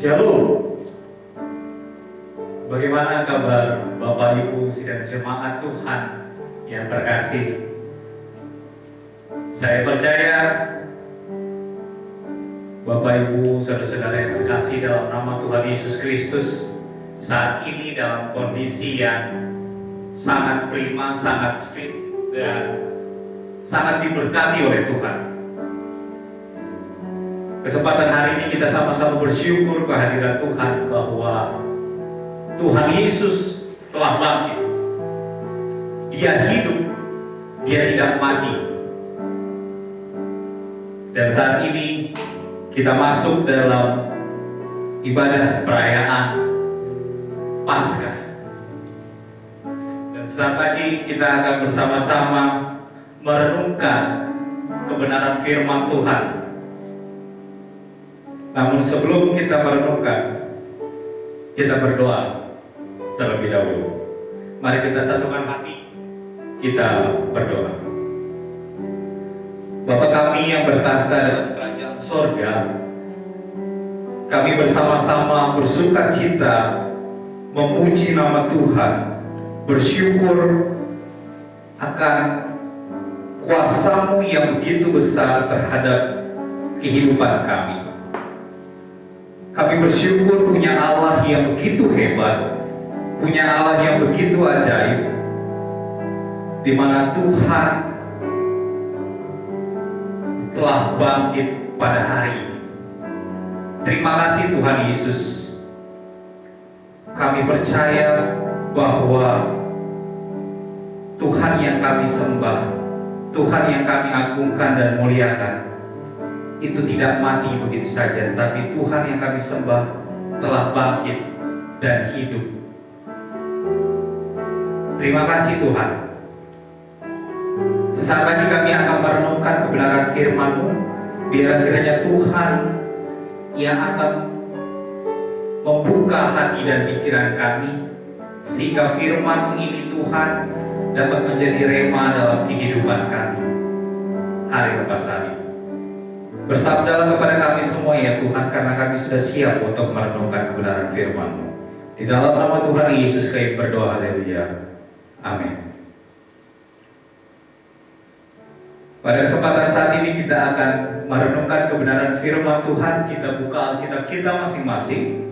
Shalom. Bagaimana kabar Bapak Ibu sidang jemaat Tuhan yang terkasih? Saya percaya Bapak Ibu saudara-saudara yang terkasih dalam nama Tuhan Yesus Kristus saat ini dalam kondisi yang sangat prima, sangat fit dan sangat diberkati oleh Tuhan. Kesempatan hari ini kita sama-sama bersyukur kehadiran Tuhan bahwa Tuhan Yesus telah bangkit. Dia hidup, dia tidak mati. Dan saat ini kita masuk dalam ibadah perayaan Paskah. Dan saat lagi kita akan bersama-sama merenungkan kebenaran firman Tuhan. Namun sebelum kita merenungkan, kita berdoa terlebih dahulu. Mari kita satukan hati, kita berdoa. Bapa kami yang bertahta dalam kerajaan sorga, kami bersama-sama bersuka cita memuji nama Tuhan, bersyukur akan kuasa-Mu yang begitu besar terhadap kehidupan kami. Kami bersyukur punya Allah yang begitu hebat, punya Allah yang begitu ajaib, di mana Tuhan telah bangkit pada hari ini. Terima kasih Tuhan Yesus. Kami percaya bahwa Tuhan yang kami sembah, Tuhan yang kami agungkan dan muliakan, itu tidak mati begitu saja, tetapi Tuhan yang kami sembah telah bangkit dan hidup. Terima kasih Tuhan. Sesaat lagi kami akan merenungkan kebenaran firman-Mu. Biar kiranya Tuhan yang akan membuka hati dan pikiran kami, sehingga firman-Mu ini Tuhan dapat menjadi rema dalam kehidupan kami hari lepas hari. Bersabdalah kepada kami semua ya Tuhan, karena kami sudah siap untuk merenungkan kebenaran firman-Mu. Di dalam nama Tuhan Yesus kami berdoa, haleluya. Amin. Pada kesempatan saat ini kita akan merenungkan kebenaran firman Tuhan. Kita buka Alkitab kita masing-masing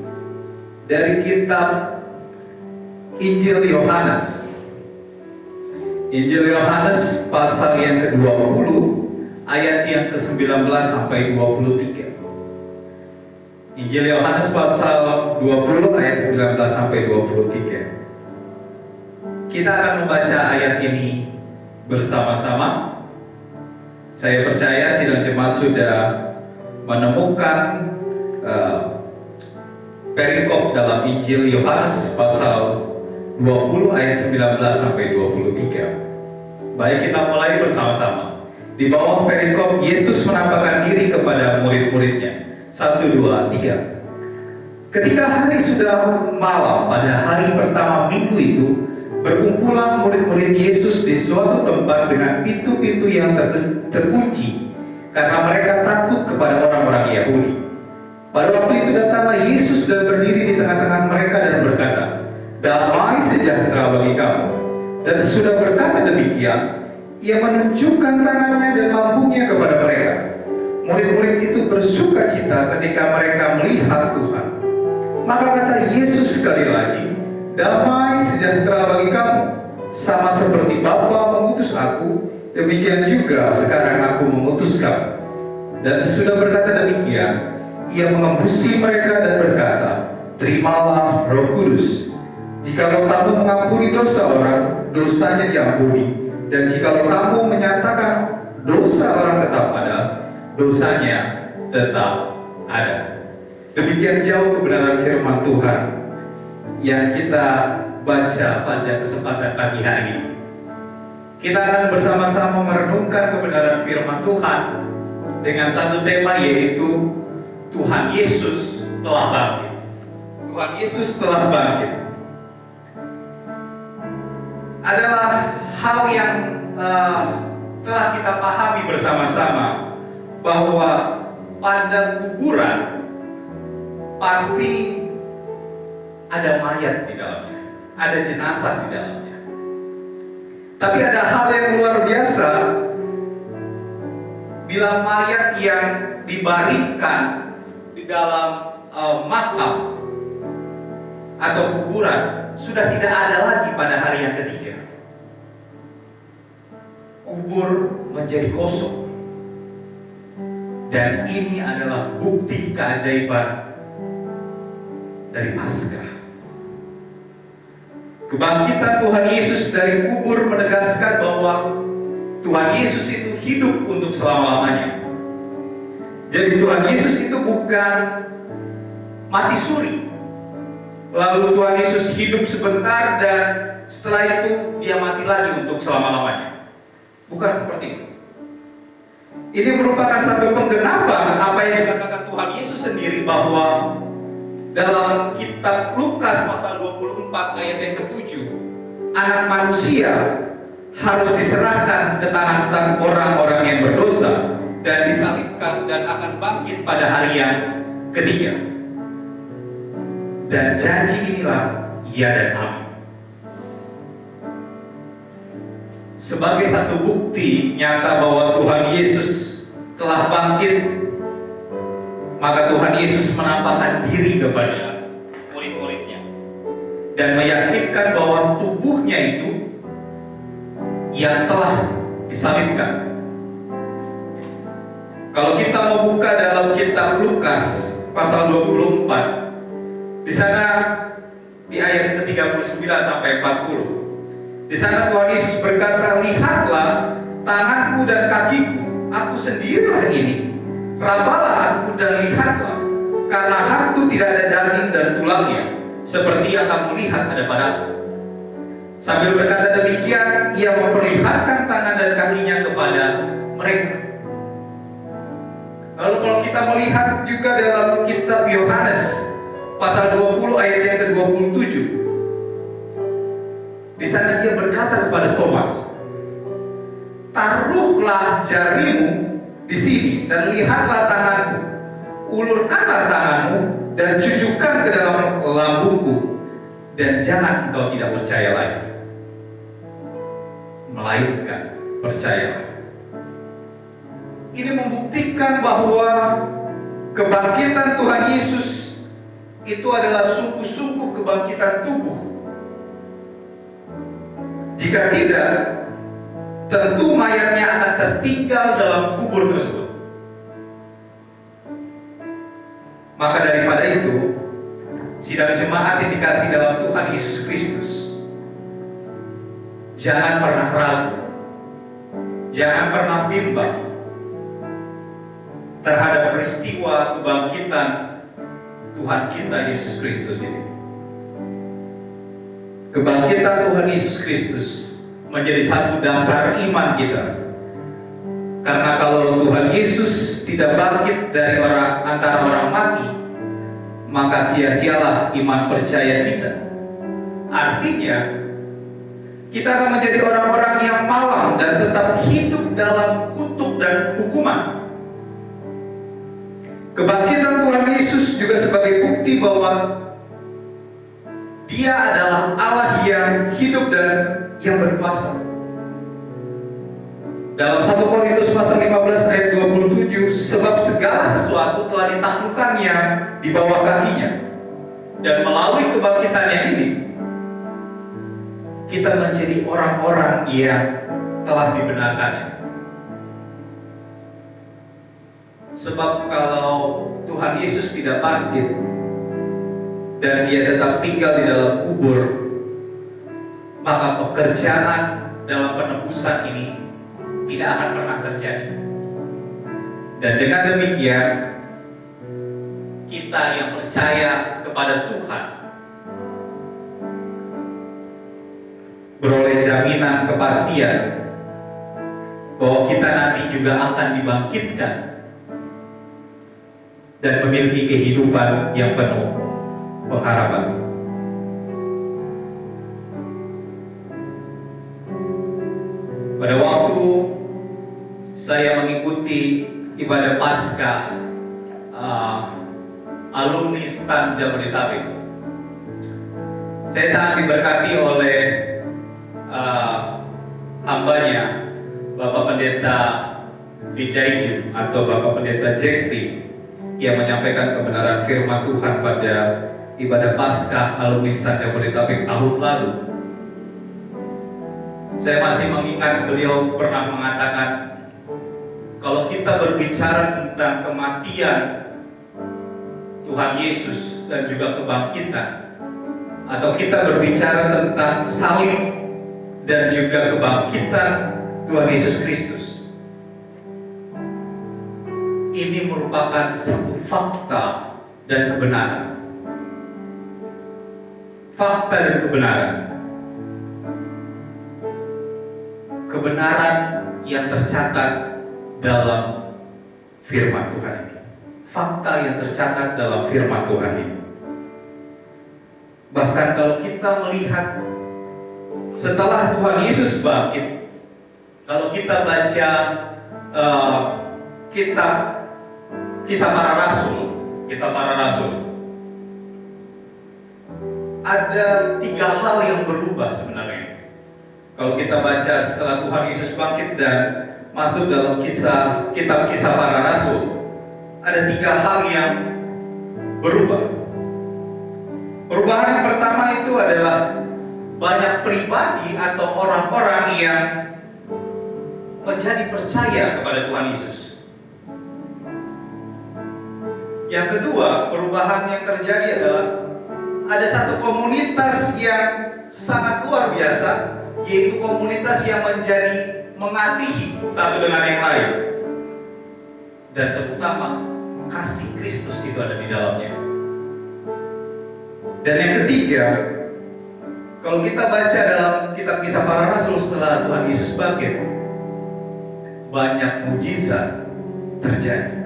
dari kitab Injil Yohanes. Injil Yohanes pasal yang ke-20 ayat yang ke-19 sampai 23. Injil Yohanes pasal 20 ayat 19 sampai 23. Kita akan membaca ayat ini bersama-sama. Saya percaya sidang jemaat sudah menemukan perikop dalam Injil Yohanes pasal 20 ayat 19 sampai 23. Baik, kita mulai bersama-sama. Di bawah perikop, Yesus menampakkan diri kepada murid-muridnya. 1, 2, 3. Ketika hari sudah malam pada hari pertama minggu itu, berkumpulah murid-murid Yesus di suatu tempat dengan pintu-pintu yang terkunci, karena mereka takut kepada orang-orang Yahudi. Pada waktu itu datanglah Yesus dan berdiri di tengah-tengah mereka dan berkata, "Damai sejahtera bagi kamu." Dan sesudah berkata demikian, Ia menunjukkan tangannya dan lambungnya kepada mereka. Murid-murid itu bersuka cita ketika mereka melihat Tuhan. Maka kata Yesus sekali lagi, "Damai sejahtera bagi kamu. Sama seperti Bapa mengutus aku, demikian juga sekarang aku mengutus kamu." Dan sesudah berkata demikian, Ia mengembusi mereka dan berkata, "Terimalah Roh Kudus. Jikalau kamu mengampuni dosa orang, dosanya diampuni. Dan jikalau kamu menyatakan dosa orang tetap ada, dosanya tetap ada." Demikian jauh kebenaran firman Tuhan yang kita baca pada kesempatan pagi hari ini. Kita akan bersama-sama merenungkan kebenaran firman Tuhan dengan satu tema, yaitu Tuhan Yesus telah bangkit. Tuhan Yesus telah bangkit adalah hal yang telah kita pahami bersama-sama, bahwa pada kuburan pasti ada mayat di dalamnya, ada jenazah di dalamnya. Tapi ada hal yang luar biasa, bila mayat yang dibaringkan di dalam makam atau kuburan sudah tidak ada lagi pada hari yang ketiga. Kubur menjadi kosong. Dan ini adalah bukti keajaiban dari Paskah. Kebangkitan Tuhan Yesus dari kubur menegaskan bahwa Tuhan Yesus itu hidup untuk selama-lamanya. Jadi Tuhan Yesus itu bukan mati suri, lalu Tuhan Yesus hidup sebentar dan setelah itu dia mati lagi untuk selama-lamanya. Bukan seperti itu. Ini merupakan satu penggenapan apa yang dikatakan Tuhan Yesus sendiri, bahwa dalam kitab Lukas pasal 24 ayat yang ke-7, anak manusia harus diserahkan ke tangan orang-orang yang berdosa dan disalibkan dan akan bangkit pada hari yang ketiga. Dan janji inilah ya dan amin. Sebagai satu bukti nyata bahwa Tuhan Yesus telah bangkit, maka Tuhan Yesus menampakkan diri kepada murid-muridnya dan meyakinkan bahwa tubuhnya itu yang telah disalibkan. Kalau kita mau buka dalam kitab Lukas pasal 24, di sana di ayat ke-39 sampai 40. Di sana Tuhan Yesus berkata, "Lihatlah tanganku dan kakiku, aku sendirilah ini. Rabalah aku dan lihatlah, karena hantu tidak ada daging dan tulangnya, seperti yang kamu lihat ada padaku." Sambil berkata demikian, ia memperlihatkan tangan dan kakinya kepada mereka. Lalu kalau kita melihat juga dalam kitab Yohanes pasal 20 ayat yang ke-27, di sana dia berkata kepada Thomas, "Taruhlah jarimu di sini dan lihatlah tanganku, ulurkanlah tanganmu dan cucukkan ke dalam lambungku, dan jangan engkau tidak percaya lagi, melainkan percayalah." Ini membuktikan bahwa kebangkitan Tuhan Yesus itu adalah sungguh-sungguh kebangkitan tubuh. Jika tidak, tentu mayatnya akan tertinggal dalam kubur tersebut. Maka daripada itu, sidang jemaat yang dikasih dalam Tuhan Yesus Kristus, jangan pernah ragu, jangan pernah bimbang terhadap peristiwa kebangkitan Tuhan kita Yesus Kristus ini. Kebangkitan Tuhan Yesus Kristus menjadi satu dasar iman kita. Karena kalau Tuhan Yesus tidak bangkit dari antara orang mati, maka sia-sialah iman percaya kita. Artinya, kita akan menjadi orang-orang yang malang dan tetap hidup dalam kutuk dan hukuman. Kebangkitan Tuhan Yesus juga sebagai bukti bahwa Dia adalah Allah yang hidup dan yang berkuasa. Dalam 1 Korintus pasal 15 ayat 27, sebab segala sesuatu telah ditaklukkannya di bawah kakinya, dan melalui kebangkitannya ini, kita menjadi orang-orang yang telah dibenarkannya. Sebab kalau Tuhan Yesus tidak bangkit dan dia tetap tinggal di dalam kubur, maka pekerjaan dalam penebusan ini tidak akan pernah terjadi. Dan dengan demikian, kita yang percaya kepada Tuhan beroleh jaminan kepastian bahwa kita nanti juga akan dibangkitkan dan memiliki kehidupan yang penuh pengharapan. Pada waktu saya mengikuti ibadah Paskah alumni STAN Jabodetabek. Saya sangat diberkati oleh hambanya, Bapak Pendeta Dijaiju atau Bapak Pendeta Jekri, yang menyampaikan kebenaran firman Tuhan pada ibadah Paskah alumni STAN Jabodetabek tahun lalu. Saya masih mengingat beliau pernah mengatakan, kalau kita berbicara tentang kematian Tuhan Yesus dan juga kebangkitan, atau kita berbicara tentang salib dan juga kebangkitan Tuhan Yesus Kristus, ini merupakan satu fakta dan kebenaran. Fakta dan kebenaran. Kebenaran yang tercatat dalam firman Tuhan ini. Fakta yang tercatat dalam firman Tuhan ini. Bahkan kalau kita melihat setelah Tuhan Yesus bangkit, kalau kita baca kitab Kisah Para Rasul, ada 3 hal yang berubah sebenarnya. Kalau kita baca setelah Tuhan Yesus bangkit dan masuk dalam kitab Kisah Para Rasul, ada 3 hal yang berubah. Perubahan yang pertama itu adalah banyak pribadi atau orang-orang yang menjadi percaya kepada Tuhan Yesus. Yang kedua, perubahan yang terjadi adalah ada satu komunitas yang sangat luar biasa, yaitu komunitas yang menjadi mengasihi satu dengan yang lain. Dan terutama kasih Kristus itu ada di dalamnya. Dan yang ketiga, kalau kita baca dalam kitab Kisah Para Rasul setelah Tuhan Yesus bangkit, banyak mujizat terjadi.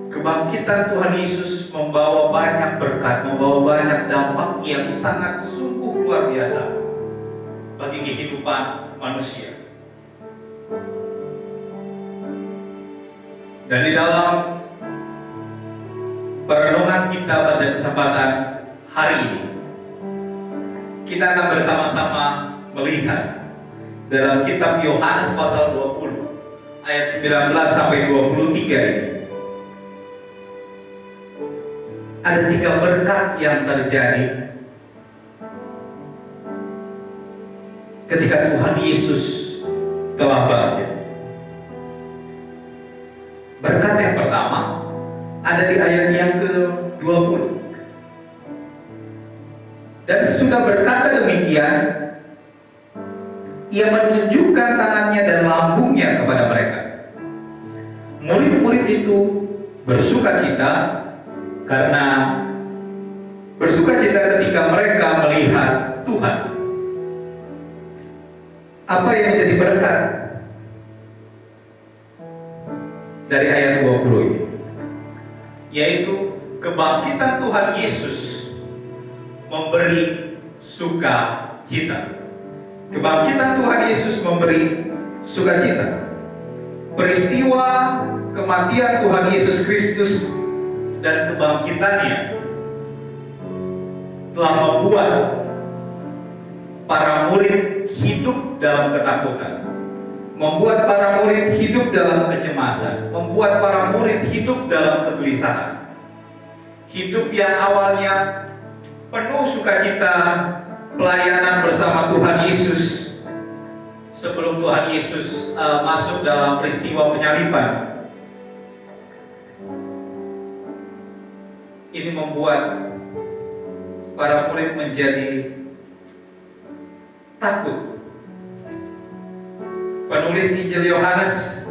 Kebangkitan Tuhan Yesus membawa banyak berkat, membawa banyak dampak yang sangat sungguh luar biasa bagi kehidupan manusia. Dan di dalam perenungan kita pada kesempatan hari ini, kita akan bersama-sama melihat dalam kitab Yohanes pasal 20 ayat 19 sampai 23 ini. Ada 3 berkat yang terjadi ketika Tuhan Yesus telah bangkit. Berkat yang pertama ada di ayat yang ke-20. Dan sesudah berkata demikian, ia menunjukkan tangannya dan lambungnya kepada mereka. Murid-murid itu bersukacita ketika mereka melihat Tuhan. Apa yang menjadi berkat dari ayat 20 ini? Yaitu kebangkitan Tuhan Yesus memberi sukacita. Kebangkitan Tuhan Yesus memberi sukacita. Peristiwa kematian Tuhan Yesus Kristus dan kebangkitannya telah membuat para murid hidup dalam ketakutan, membuat para murid hidup dalam kecemasan, membuat para murid hidup dalam kegelisahan. Hidup yang awalnya penuh sukacita, pelayanan bersama Tuhan Yesus sebelum Tuhan Yesus masuk dalam peristiwa penyaliban. Ini membuat para murid menjadi takut. Penulis Injil Yohanes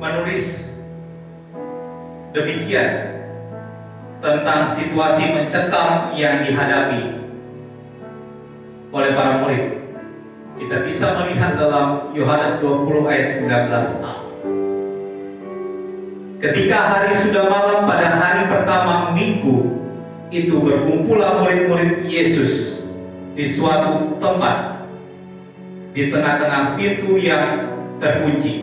menulis demikian tentang situasi mencekam yang dihadapi oleh para murid. Kita bisa melihat dalam Yohanes 20 ayat 19a. Ketika hari sudah malam pada hari pertama minggu itu, berkumpullah murid-murid Yesus di suatu tempat di tengah-tengah pintu yang terkunci.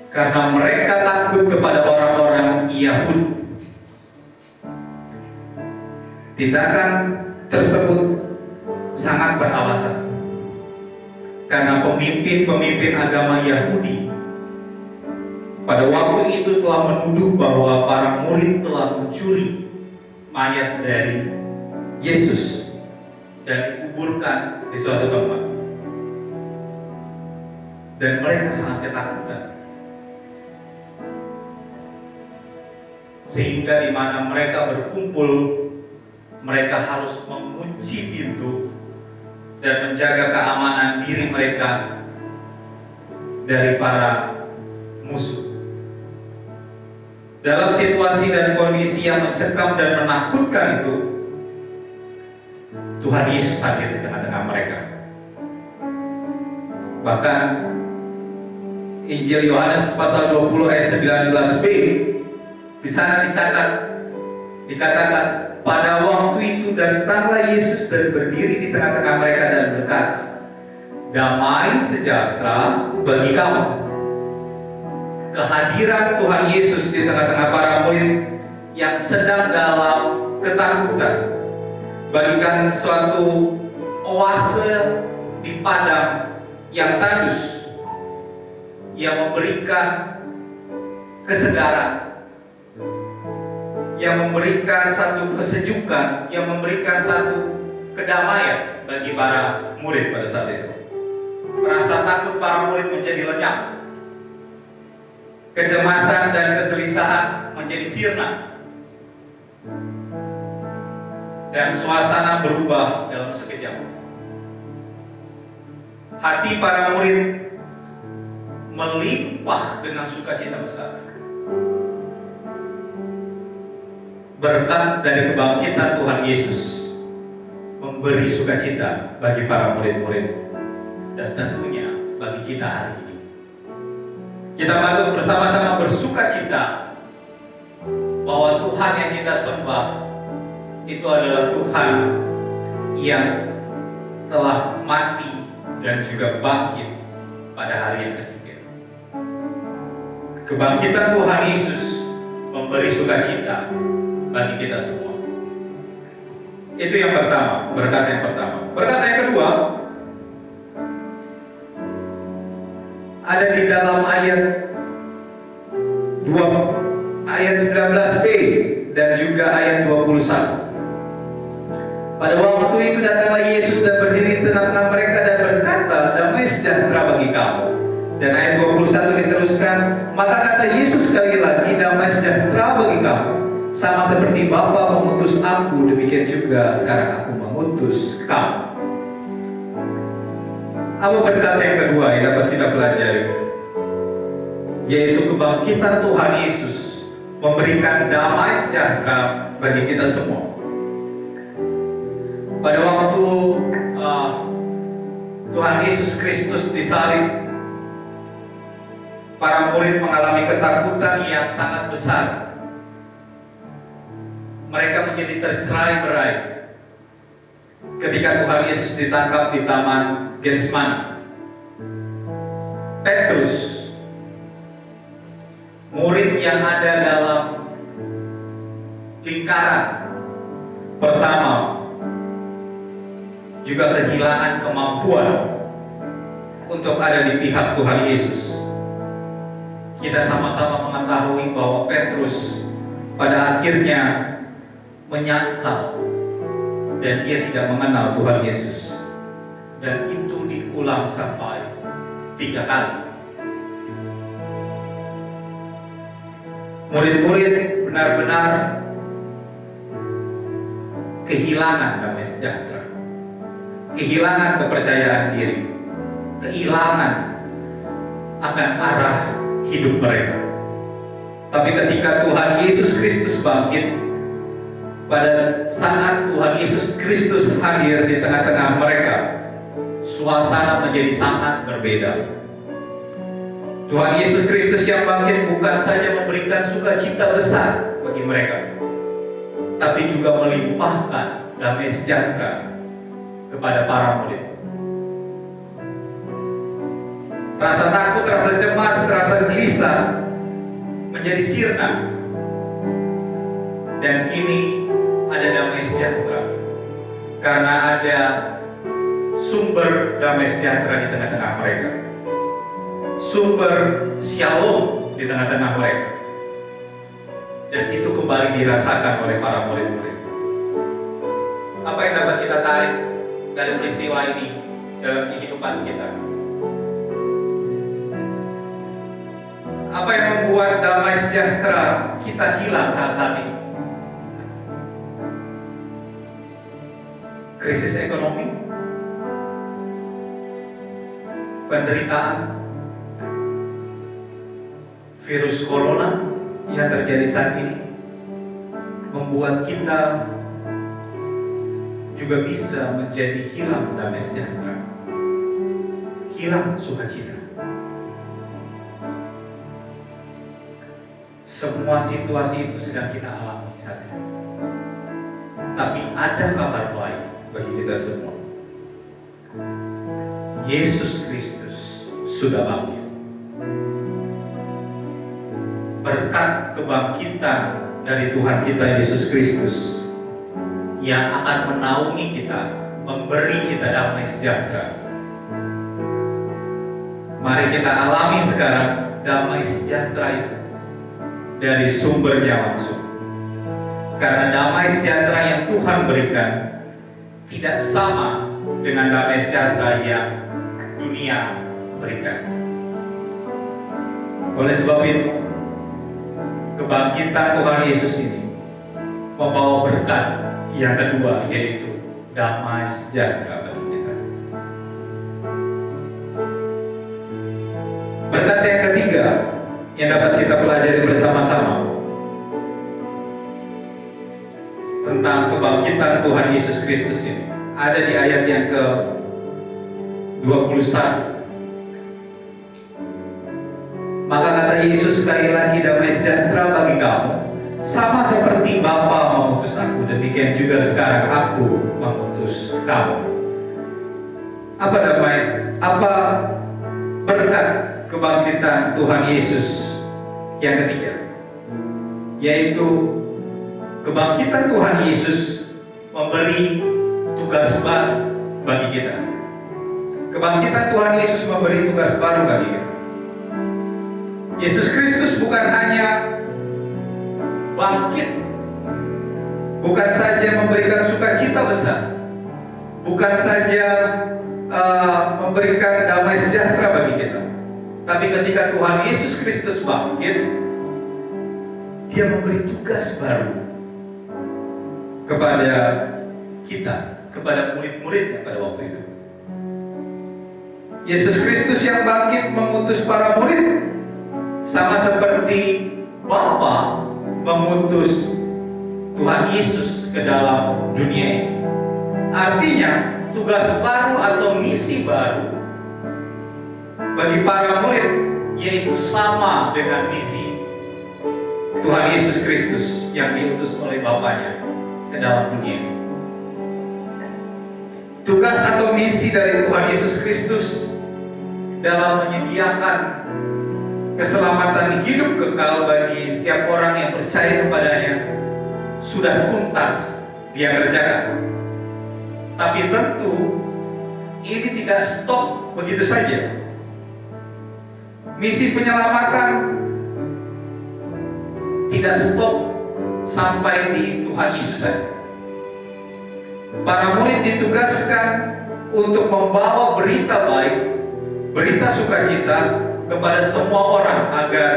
karena mereka takut kepada orang-orang Yahudi. Tindakan tersebut sangat beralasan, karena pemimpin-pemimpin agama Yahudi pada waktu itu telah menuduh bahwa para murid telah mencuri mayat dari Yesus dan dikuburkan di suatu tempat. Dan mereka sangat ketakutan, sehingga di mana mereka berkumpul, mereka harus mengunci pintu dan menjaga keamanan diri mereka dari para musuh. Dalam situasi dan kondisi yang mencekam dan menakutkan itu, Tuhan Yesus hadir di tengah-tengah mereka. Bahkan Injil Yohanes pasal 20 ayat 19b, di sana dikatakan, pada waktu itu datanglah Yesus dan berdiri di tengah-tengah mereka dan berkata, damai sejahtera bagi kamu. Kehadiran Tuhan Yesus di tengah-tengah para murid yang sedang dalam ketakutan bagikan suatu oase di padang yang tandus, yang memberikan kesegaran, yang memberikan satu kesejukan, yang memberikan satu kedamaian bagi para murid pada saat itu. Rasa takut para murid menjadi lenyap, kecemasan dan kegelisahan menjadi sirna, dan suasana berubah dalam sekejap. Hati para murid melimpah dengan sukacita besar. Berkat dari kebangkitan Tuhan Yesus memberi sukacita bagi para murid-murid, dan tentunya bagi kita hari ini. Kita patut bersama-sama bersukacita bahwa Tuhan yang kita sembah itu adalah Tuhan yang telah mati dan juga bangkit pada hari yang ketiga. Kebangkitan Tuhan Yesus memberi sukacita bagi kita semua. Itu yang pertama, berkat yang pertama. Berkat yang kedua ada di dalam ayat 19b dan juga ayat 21. Pada waktu itu datanglah Yesus dan berdiri di tengah-tengah mereka dan berkata, damai sejahtera bagi kamu. Dan ayat 21 diteruskan, maka kata Yesus sekali lagi, damai sejahtera bagi kamu. Sama seperti Bapa mengutus aku, demikian juga sekarang aku mengutus kamu. Apa berkat yang kedua yang dapat kita pelajari? Yaitu kebangkitan Tuhan Yesus memberikan damai sejahtera bagi kita semua. Pada waktu Tuhan Yesus Kristus disalib, para murid mengalami ketakutan yang sangat besar. Mereka menjadi tercerai-berai ketika Tuhan Yesus ditangkap di Taman Getsemani. Petrus, murid yang ada dalam lingkaran pertama, juga kehilangan kemampuan untuk ada di pihak Tuhan Yesus. Kita sama-sama mengetahui bahwa Petrus pada akhirnya menyangkal dan dia tidak mengenal Tuhan Yesus, dan itu diulang sampai 3 kali. Murid-murid benar-benar kehilangan damai sejahtera, kehilangan kepercayaan diri, kehilangan akan arah hidup mereka. Tapi ketika Tuhan Yesus Kristus bangkit, pada saat Tuhan Yesus Kristus hadir di tengah-tengah mereka, suasana menjadi sangat berbeda. Tuhan Yesus Kristus yang bangkit bukan saja memberikan sukacita besar bagi mereka, tapi juga melimpahkan damai sejahtera kepada para murid. Rasa takut, rasa cemas, rasa gelisah menjadi sirna. Dan kini ada damai sejahtera, karena ada sumber damai sejahtera di tengah-tengah mereka, sumber shalom di tengah-tengah mereka. Dan itu kembali dirasakan oleh para murid-murid. Apa yang dapat kita tarik dari peristiwa ini dalam kehidupan kita? Apa yang membuat damai sejahtera kita hilang saat-saat ini? Krisis ekonomi, penderitaan, virus corona yang terjadi saat ini membuat kita juga bisa menjadi hilang damai sejahtera, hilang sukacita. Semua situasi itu sedang kita alami saat ini. Tapi ada kabar baik bagi kita semua. Yesus Kristus sudah bangkit. Berkat kebangkitan dari Tuhan kita Yesus Kristus yang akan menaungi kita, memberi kita damai sejahtera. Mari kita alami sekarang damai sejahtera itu dari sumbernya langsung. Karena damai sejahtera yang Tuhan berikan tidak sama dengan damai sejahtera yang dunia berikan. Oleh sebab itu, kebangkitan Tuhan Yesus ini membawa berkat yang kedua, yaitu damai sejahtera bagi kita. Berkat yang ketiga yang dapat kita pelajari bersama-sama tentang kebangkitan Tuhan Yesus Kristus ini ada di ayat yang ke-21. Maka kata Yesus sekali lagi, damai sejahtera bagi kamu, sama seperti Bapa mengutus aku, demikian juga sekarang aku mengutus kamu. Apa damai? Apa berkat kebangkitan Tuhan Yesus yang ketiga? Yaitu kebangkitan Tuhan Yesus memberi tugas baru bagi kita. Kebangkitan Tuhan Yesus memberi tugas baru bagi kita. Yesus Kristus bukan hanya bangkit, bukan saja memberikan sukacita besar, bukan saja memberikan damai sejahtera bagi kita, tapi ketika Tuhan Yesus Kristus bangkit, Dia memberi tugas baru kepada kita, kepada murid-muridnya pada waktu itu. Yesus Kristus yang bangkit mengutus para murid, sama seperti Bapa mengutus Tuhan Yesus ke dalam dunia ini. Artinya, tugas baru atau misi baru bagi para murid, yaitu sama dengan misi Tuhan Yesus Kristus yang diutus oleh Bapanya ke dalam dunia. Tugas atau misi dari Tuhan Yesus Kristus dalam menyediakan keselamatan hidup kekal bagi setiap orang yang percaya kepadanya sudah tuntas Dia kerjakan. Tapi tentu ini tidak stop begitu saja. Misi penyelamatan tidak stop sampai di Tuhan Yesus saja. Para murid ditugaskan untuk membawa berita baik, berita sukacita kepada semua orang, agar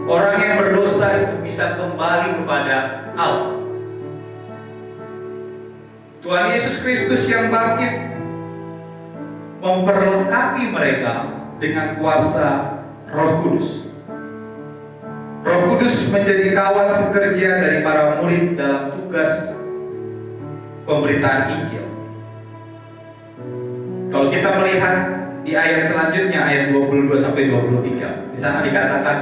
orang yang berdosa itu bisa kembali kepada Allah. Tuhan Yesus Kristus yang bangkit memperlengkapi mereka dengan kuasa Roh Kudus. Roh Kudus menjadi kawan sekerja dari para murid dalam tugas pemberitaan Injil. Kalau kita melihat di ayat selanjutnya, ayat 22-23, di sana dikatakan,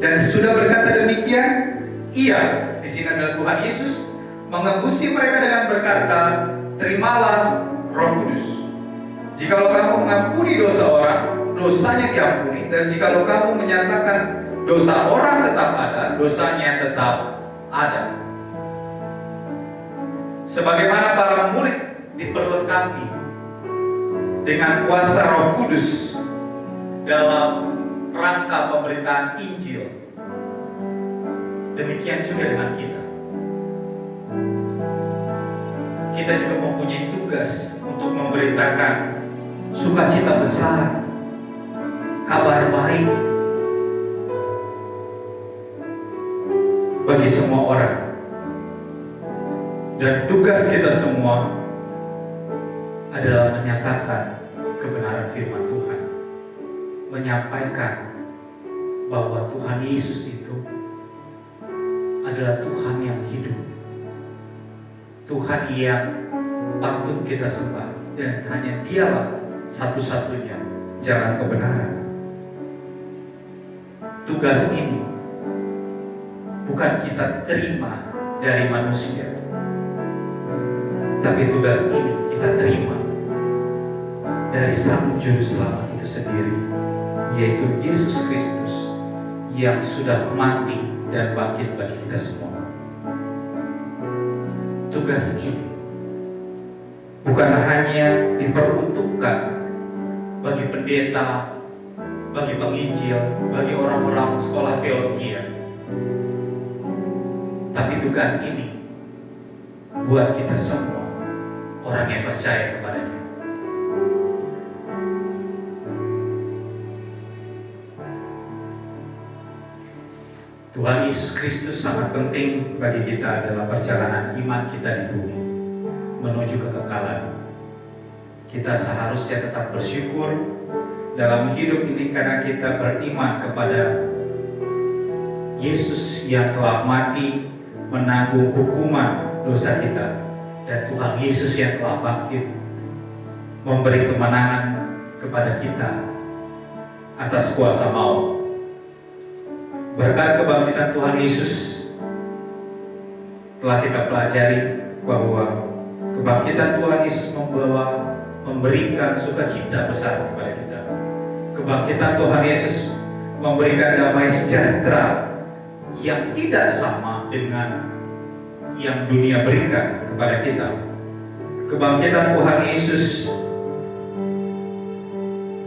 dan sesudah berkata demikian, Ia, di sini adalah Tuhan Yesus, mengebusi mereka dengan berkata, terimalah Roh Kudus. Jikalau kamu mengampuni dosa orang, dosanya diampuni, dan jikalau kamu menyatakan dosa orang tetap ada, dosanya tetap ada. Sebagaimana para murid diperlengkapi dengan kuasa Roh Kudus dalam rangka pemberitaan Injil, demikian juga dengan kita. Kita juga mempunyai tugas untuk memberitakan sukacita besar, kabar baik bagi semua orang. Dan tugas kita semua adalah menyatakan kebenaran firman Tuhan, menyampaikan bahwa Tuhan Yesus itu adalah Tuhan yang hidup, Tuhan yang patut kita sembah, dan hanya Dialah satu-satunya jalan kebenaran. Tugas ini bukan kita terima dari manusia, tapi tugas ini kita terima dari Sang Juru Selamat itu sendiri, yaitu Yesus Kristus yang sudah mati dan bangkit bagi kita semua. Tugas ini bukan hanya diperuntukkan bagi pendeta, bagi penginjil, bagi orang-orang sekolah teologi, tapi tugas ini buat kita semua, orang yang percaya kepadanya. Tuhan Yesus Kristus sangat penting bagi kita dalam perjalanan iman kita di bumi menuju kekekalan. Kita seharusnya tetap bersyukur dalam hidup ini karena kita beriman kepada Yesus yang telah mati menanggung hukuman dosa kita, dan Tuhan Yesus yang telah bangkit memberi kemenangan kepada kita atas kuasa maut. Berkat kebangkitan Tuhan Yesus telah kita pelajari bahwa kebangkitan Tuhan Yesus memberikan sukacita besar kepada kita. Kebangkitan Tuhan Yesus memberikan damai sejahtera yang tidak sama dengan yang dunia berikan kepada kita. Kebangkitan Tuhan Yesus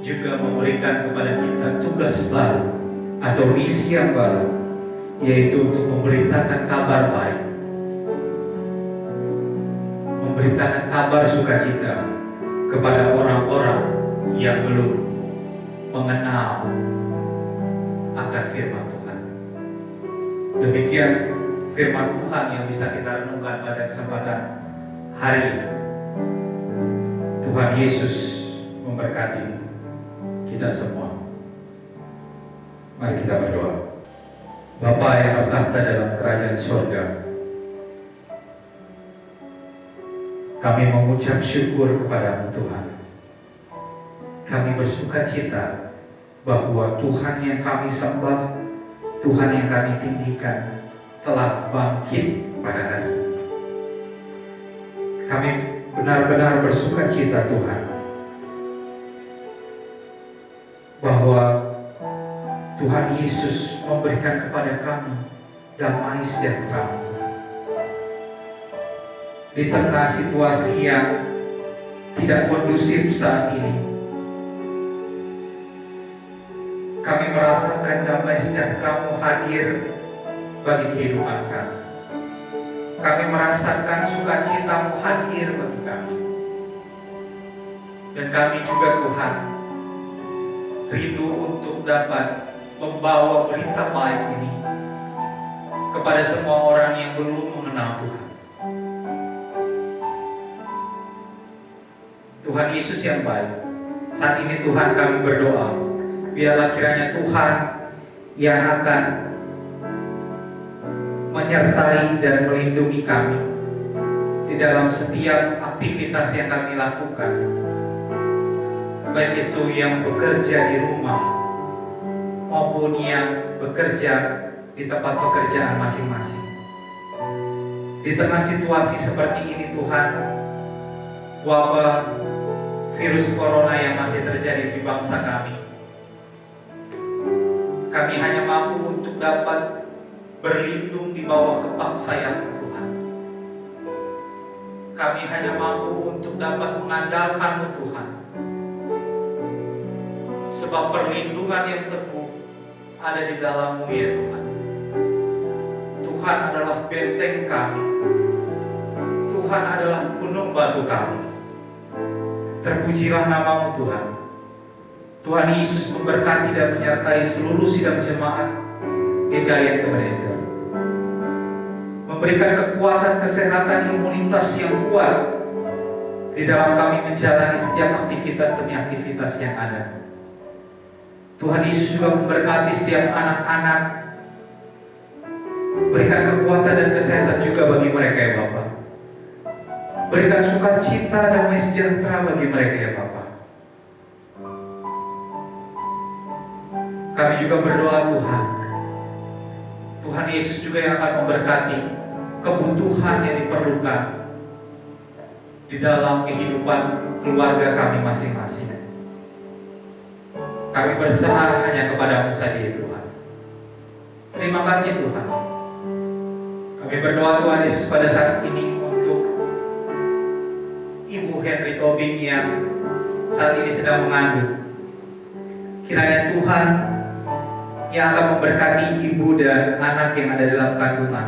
juga memberikan kepada kita tugas baru atau misi yang baru, yaitu untuk memberitakan kabar baik, memberitakan kabar sukacita kepada orang-orang yang belum mengenal akan firman Tuhan. Demikian firman Tuhan yang bisa kita renungkan pada kesempatan hari ini. Tuhan Yesus memberkati kita semua. Mari kita berdoa. Bapa yang bertahta dalam kerajaan surga, kami mengucap syukur kepada-Mu Tuhan. Kami bersuka cita bahwa Tuhan yang kami sembah, Tuhan yang kami tinggikan, telah bangkit pada hari ini. Kami benar-benar bersuka cita Tuhan bahwa Tuhan Yesus memberikan kepada kami damai sejahtera. Di tengah situasi yang tidak kondusif saat ini, kami merasakan damai sejahtera-Mu hadir bagi kehidupan kami. Kami merasakan sukacita-Mu hadir bagi kami. Dan kami juga Tuhan rindu untuk dapat membawa berita baik ini kepada semua orang yang belum mengenal Tuhan. Tuhan Yesus yang baik, saat ini Tuhan kami berdoa, biarlah kiranya Tuhan yang akan menyertai dan melindungi kami di dalam setiap aktivitas yang kami lakukan, baik itu yang bekerja di rumah maupun yang bekerja di tempat pekerjaan masing-masing. Di tengah situasi seperti ini Tuhan, wabah virus corona yang masih terjadi di bangsa kami, Kami hanya mampu untuk dapat berlindung di bawah kepak sayap-Mu Tuhan. Kami hanya mampu untuk dapat mengandalkan-Mu Tuhan. Sebab perlindungan yang teguh ada di dalam-Mu ya Tuhan. Tuhan adalah benteng kami. Tuhan adalah gunung batu kami. Terpujilah nama-Mu Tuhan. Tuhan Yesus memberkati dan menyertai seluruh sidang jemaat GKI Ebenezer. Memberikan kekuatan, kesehatan, imunitas yang kuat di dalam kami menjalani setiap aktivitas demi aktivitas yang ada. Tuhan Yesus juga memberkati setiap anak-anak. Berikan kekuatan dan kesehatan juga bagi mereka ya Bapa. Berikan sukacita dan damai sejahtera bagi mereka ya Bapa. Kami juga berdoa Tuhan, Tuhan Yesus juga yang akan memberkati kebutuhan yang diperlukan di dalam kehidupan keluarga kami masing-masing. Kami berserah hanya kepada-Mu saja ya Tuhan. Terima kasih Tuhan. Kami berdoa Tuhan Yesus pada saat ini untuk Ibu Henry Tobing yang saat ini sedang mengandung. Kiranya Tuhan yang akan memberkati ibu dan anak yang ada dalam kandungan.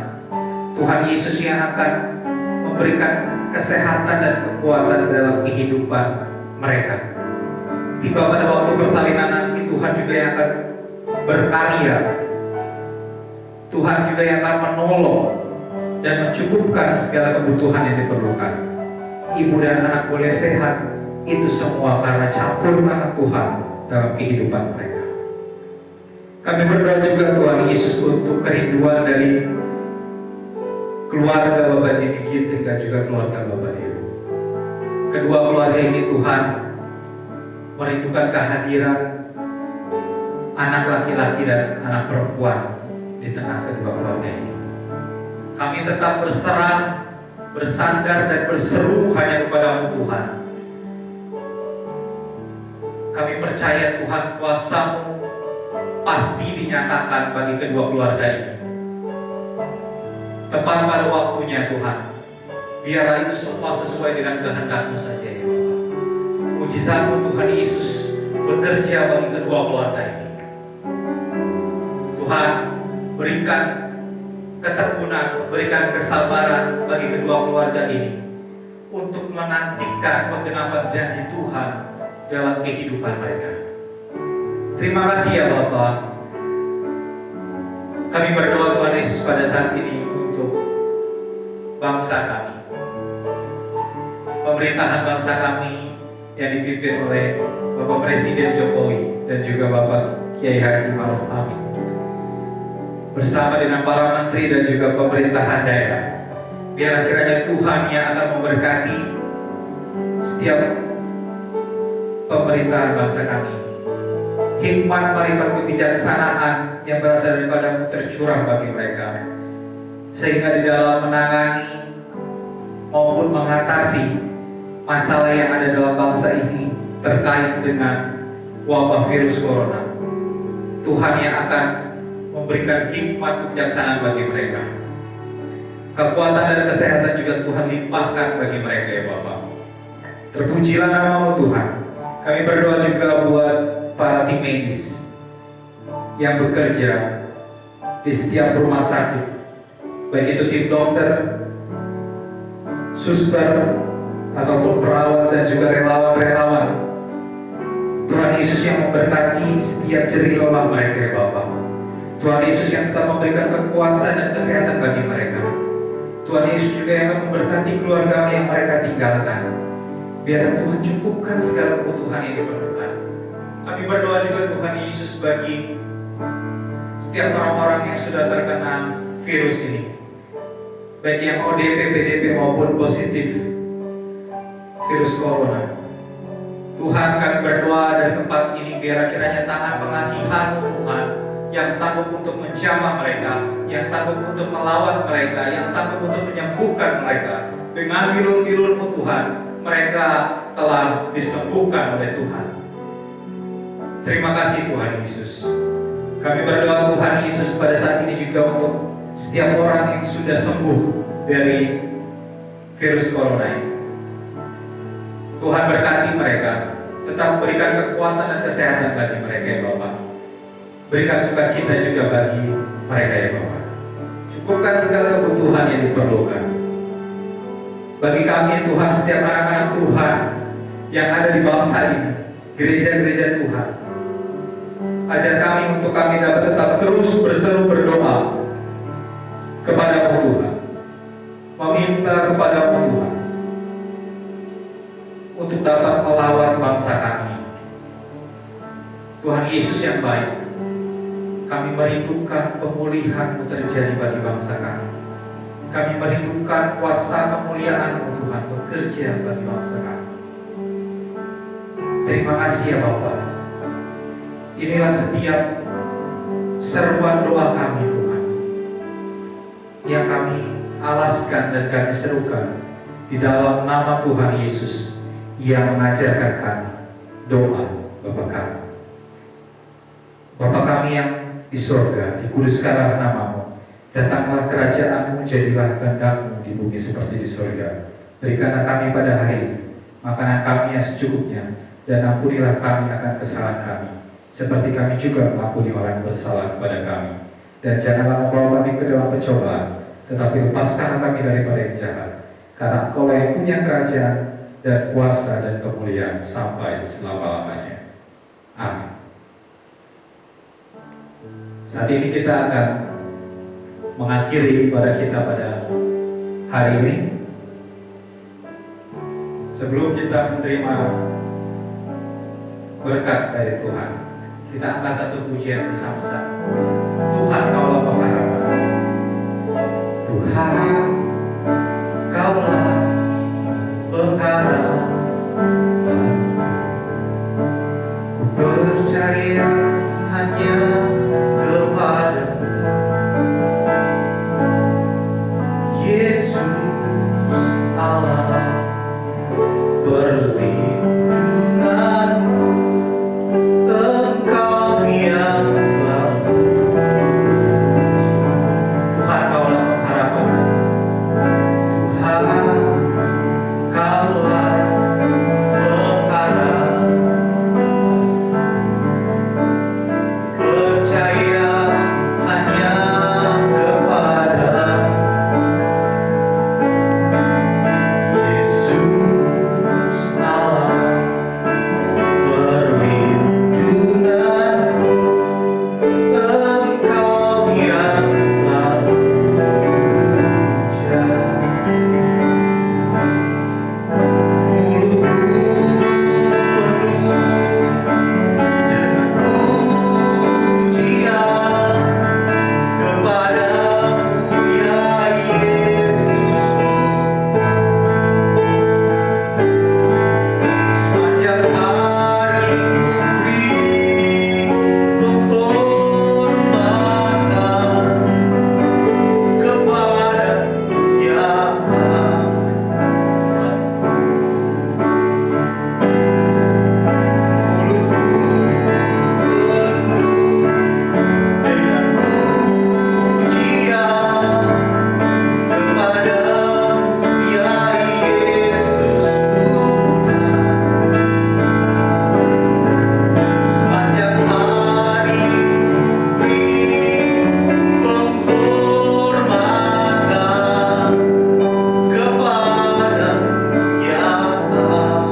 Tuhan Yesus yang akan memberikan kesehatan dan kekuatan dalam kehidupan mereka. Tiba pada waktu persalinan nanti, Tuhan juga yang akan berkarya. Tuhan juga yang akan menolong dan mencukupkan segala kebutuhan yang diperlukan. Ibu dan anak boleh sehat, itu semua karena campur tangan Tuhan dalam kehidupan mereka. Kami berdoa juga Tuhan Yesus untuk kerinduan dari keluarga Bapak Jimmy Ginting dan juga keluarga Bapak Dewa. Kedua keluarga ini Tuhan merindukan kehadiran anak laki-laki dan anak perempuan di tengah kedua keluarga ini. Kami tetap berserah, bersandar dan berseru hanya kepada-Mu Tuhan. Kami percaya Tuhan kuasa-Mu pasti dinyatakan bagi kedua keluarga ini. Tepat pada waktunya Tuhan, biarlah itu semua sesuai dengan kehendak-Mu saja ya Bapak. Mujizat-Mu Tuhan Yesus bekerja bagi kedua keluarga ini. Tuhan, berikan ketekunan, berikan kesabaran bagi kedua keluarga ini untuk menantikan penggenapan janji Tuhan dalam kehidupan mereka. Terima kasih ya Bapak. Kami berdoa Tuhan Yesus pada saat ini untuk bangsa kami. Pemerintahan bangsa kami yang dipimpin oleh Bapak Presiden Jokowi dan juga Bapak Kiai Haji Ma'ruf Amin. Bersama dengan para menteri dan juga pemerintahan daerah. Biar kiranya Tuhan yang akan memberkati setiap pemerintahan bangsa kami. Hikmat, marifat, kebijaksanaan yang berasal daripada-Mu tercurah bagi mereka, sehingga di dalam menangani maupun mengatasi masalah yang ada dalam bangsa ini terkait dengan wabah virus corona, Tuhan yang akan memberikan hikmat kebijaksanaan bagi mereka. Kekuatan dan kesehatan juga Tuhan limpahkan bagi mereka ya Bapak. Terpujilah nama-Mu Tuhan. Kami berdoa juga buat para tim medis yang bekerja di setiap rumah sakit, baik itu tim dokter, suster, ataupun perawat dan juga relawan-relawan. Tuhan Yesus yang memberkati setiap jerih lelah mereka ya Bapak. Tuhan Yesus yang tetap memberikan kekuatan dan kesehatan bagi mereka. Tuhan Yesus juga yang akan memberkati keluarga yang mereka tinggalkan. Biarlah Tuhan cukupkan segala kebutuhan yang diperlukan. Kami berdoa juga Tuhan Yesus bagi setiap orang-orang yang sudah terkena virus ini, baik yang ODP, PDP maupun positif virus corona. Tuhan, kami berdoa dari tempat ini biar kiranya tangan pengasihan-Mu Tuhan yang sanggup untuk menjamah mereka, yang sanggup untuk melawan mereka, yang sanggup untuk menyembuhkan mereka. Dengan bilur-bilur-Mu Tuhan, mereka telah disembuhkan oleh Tuhan. Terima kasih Tuhan Yesus. Kami berdoa Tuhan Yesus pada saat ini juga untuk setiap orang yang sudah sembuh dari virus corona ini. Tuhan berkati mereka, tetap berikan kekuatan dan kesehatan bagi mereka ya Bapak. Berikan sukacita juga bagi mereka ya Bapak. Cukupkan segala kebutuhan yang diperlukan. Bagi kami Tuhan, setiap anak-anak Tuhan yang ada di bangsa ini, gereja-gereja Tuhan, ajar kami untuk kami dapat tetap terus berseru berdoa kepada Tuhan, meminta kepada Tuhan untuk dapat melawat bangsa kami. Tuhan Yesus yang baik, kami merindukan pemulihan-Mu terjadi bagi bangsa kami. Kami merindukan kuasa kemuliaan-Mu Tuhan bekerja bagi bangsa kami. Terima kasih ya Bapa. Inilah setiap seruan doa kami Tuhan, yang kami alaskan dan kami serukan di dalam nama Tuhan Yesus yang mengajarkan kami doa Bapa kami. Bapa kami yang di sorga, dikuduskanlah nama-Mu, datanglah kerajaan-Mu, jadilah kehendak-Mu di bumi seperti di sorga. Berikanlah kami pada hari ini makanan kami yang secukupnya, dan ampunilah kami akan kesalahan kami, seperti kami juga mengampuni orang yang bersalah kepada kami. Dan janganlah membawa kami ke dalam pencobaan, tetapi lepaskanlah kami daripada yang jahat. Karena Engkau yang punya kerajaan dan kuasa dan kemuliaan sampai selama-lamanya. Amin. Saat ini kita akan mengakhiri ibadah kita pada hari ini. Sebelum kita menerima berkat dari Tuhan, kita angkat satu pujian bersama-sama. Tuhan, Kaulah pengharapan. Tuhan, Kaulah pengharapan. Ku percaya hanya kepadamu, Yesus Allah perlindunganku, Engkau yang selalu. Tuhan, Kaulah pengharapan. Tuhan, Kaulah pengharapan. Percaya hanya kepada Yesus Allah perlindunganku, Engkau yang selalu puja. Mulutku penuh dengan pujian kepadamu ya Yesusku. Sepanjang hari ku beri penghormatan kepada ya Mulutku penuh dengan pujian kepadamu ya Yesusku. Sepanjang hari ku beri penghormatan kepadamu ya Allahku.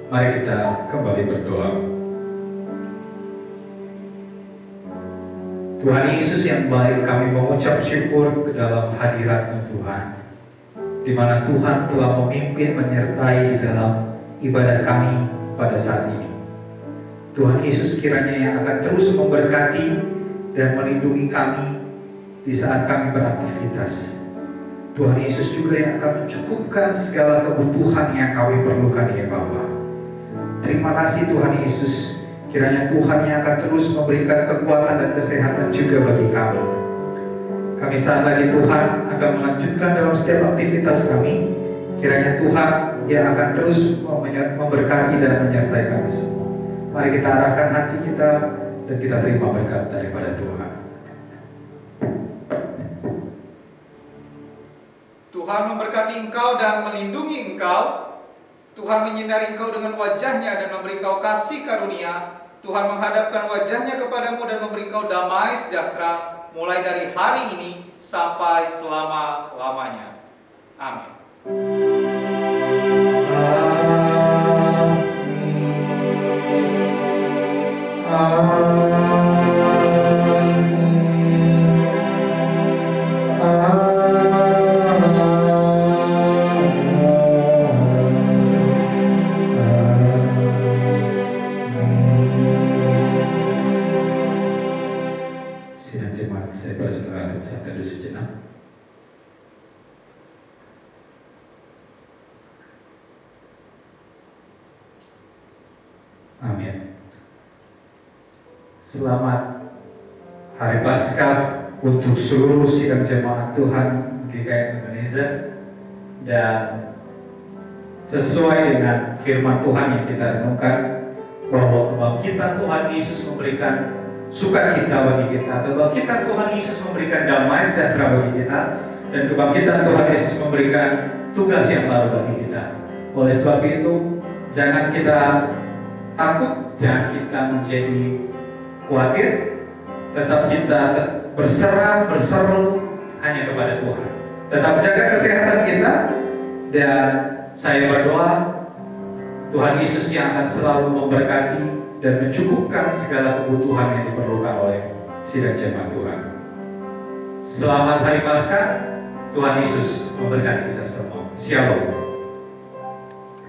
Mari kita kembali berdoa. Tuhan Yesus yang baik, kami mengucap syukur ke dalam hadirat-Mu Tuhan, di mana Tuhan telah memimpin menyertai di dalam ibadah kami pada saat ini. Tuhan Yesus kiranya yang akan terus memberkati dan melindungi kami di saat kami beraktivitas. Tuhan Yesus juga yang akan mencukupkan segala kebutuhan yang kami perlukan ya Bapa. Terima kasih Tuhan Yesus, kiranya Tuhan yang akan terus memberikan kekuatan dan kesehatan juga bagi kami. Kami saat lagi Tuhan akan melanjutkan dalam setiap aktivitas kami. Kiranya Tuhan yang akan terus memberkati dan menyertai kami semua. Mari kita arahkan hati kita dan kita terima berkat daripada Tuhan. Tuhan memberkati engkau dan melindungi engkau. Tuhan menyinari engkau dengan wajah-Nya dan memberi engkau kasih karunia. Tuhan menghadapkan wajah-Nya kepadamu dan memberi engkau damai sejahtera, mulai dari hari ini sampai selama-lamanya. Amin. Sidang jemaat, saya persilakan untuk saat teduh sejenak. Amin. Selamat Hari Paskah untuk seluruh sidang jemaat Tuhan GKI Ebenezer, dan sesuai dengan firman Tuhan yang kita renungkan bahwa kebangkitan Tuhan Yesus memberikan sukacita bagi kita, kebangkitan Tuhan Yesus memberikan damai sejahtera bagi kita, dan kebangkitan Tuhan Yesus memberikan tugas yang baru bagi kita. Oleh sebab itu, jangan kita takut, jangan kita menjadi khawatir, tetap kita berseru hanya kepada Tuhan. Tetap jaga kesehatan kita, dan saya berdoa Tuhan Yesus yang akan selalu memberkati dan mencukupkan segala kebutuhan yang diperlukan oleh sidang jemaat Tuhan. Selamat Hari Paskah, Tuhan Yesus memberkati kita semua. Shalom.